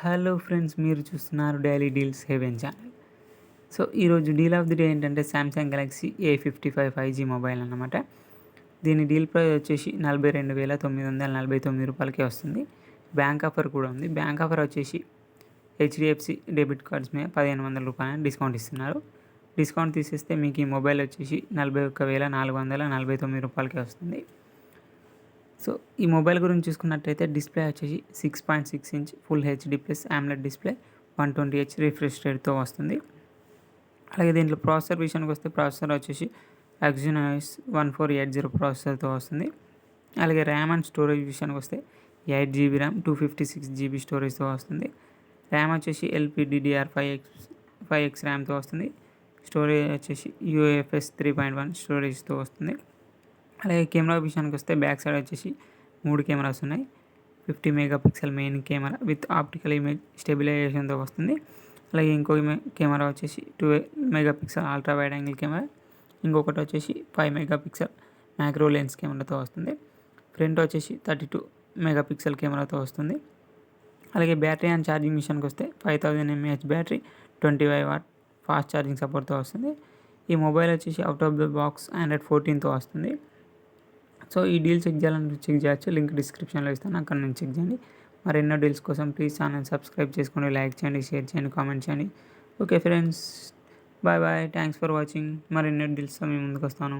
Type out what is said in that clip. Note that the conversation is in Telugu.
హలో ఫ్రెండ్స్, మీరు చూస్తున్నారు daily deals heaven channel. So ఈరోజు డీల్ ఆఫ్ ది డే ఏంటంటే Samsung Galaxy A55 5G mobile అన్నమాట. దీని డీల్ ప్రైస్ వచ్చేసి 42,949 రూపాయలకే వస్తుంది. బ్యాంక్ ఆఫర్ కూడా ఉంది. బ్యాంక్ ఆఫర్ వచ్చేసి హెచ్డిఎఫ్సి డెబిట్ కార్డ్స్ మీద 1,500 రూపాయలని డిస్కౌంట్ ఇస్తున్నారు. డిస్కౌంట్ తీసేస్తే మీకు ఈ మొబైల్ వచ్చేసి 41,449 రూపాయలకే వస్తుంది. సో ఈ మొబైల్ గురించి చూసుకున్నట్టయితే డిస్ప్లే వచ్చేసి 6.6 inch full HD plus AMOLED display 120Hz refresh రేట్తో వస్తుంది. అలాగే దీంట్లో ప్రాసెసర్ విషయానికి వస్తే ప్రాసెసర్ వచ్చేసి Exynos 1480 ప్రాసెసర్తో వస్తుంది. అలాగే ర్యామ్ అండ్ స్టోరేజ్ విషయానికి వస్తే 8GB ర్యామ్ 256GB స్టోరేజ్తో వస్తుంది. ర్యామ్ వచ్చేసి LPDDR5X ర్యామ్తో వస్తుంది. స్టోరేజ్ వచ్చేసి UFS 3.1 స్టోరేజ్తో వస్తుంది. అలాగే కెమెరా విషయానికి వస్తే బ్యాక్ సైడ్ వచ్చేసి 3 కెమెరాస్ ఉన్నాయి. 50 megapixel main camera with optical image స్టెబిలైజేషన్తో వస్తుంది. అలాగే ఇంకో కెమెరా వచ్చేసి 2 megapixel ultra wide angle camera, ఇంకొకటి వచ్చేసి 5 మెగాపిక్సెల్ మ్యాక్రో లెన్స్ కెమెరాతో వస్తుంది. ఫ్రంట్ వచ్చేసి 32 మెగాపిక్సెల్ కెమెరాతో వస్తుంది. అలాగే బ్యాటరీ అండ్ ఛార్జింగ్ విషయానికి వస్తే 5000 mAh battery 25 watt fast charging సపోర్ట్తో వస్తుంది. ఈ మొబైల్ వచ్చేసి out of the box Android 14తో వస్తుంది. సో ఈ డీల్ చెక్ చేయాలని చెక్ చేయొచ్చు. లింక్ డిస్క్రిప్షన్లో ఇస్తాను, అక్కడ నుంచి చెక్ చేయండి. మరెన్నో డీల్స్ కోసం ప్లీజ్ ఛానల్ సబ్స్క్రైబ్ చేసుకోండి, లైక్ చేయండి, షేర్ చేయండి, కామెంట్ చేయండి. Okay friends, bye bye, thanks for watching. మరెన్నో డీల్స్తో మీ ముందుకు వస్తాను.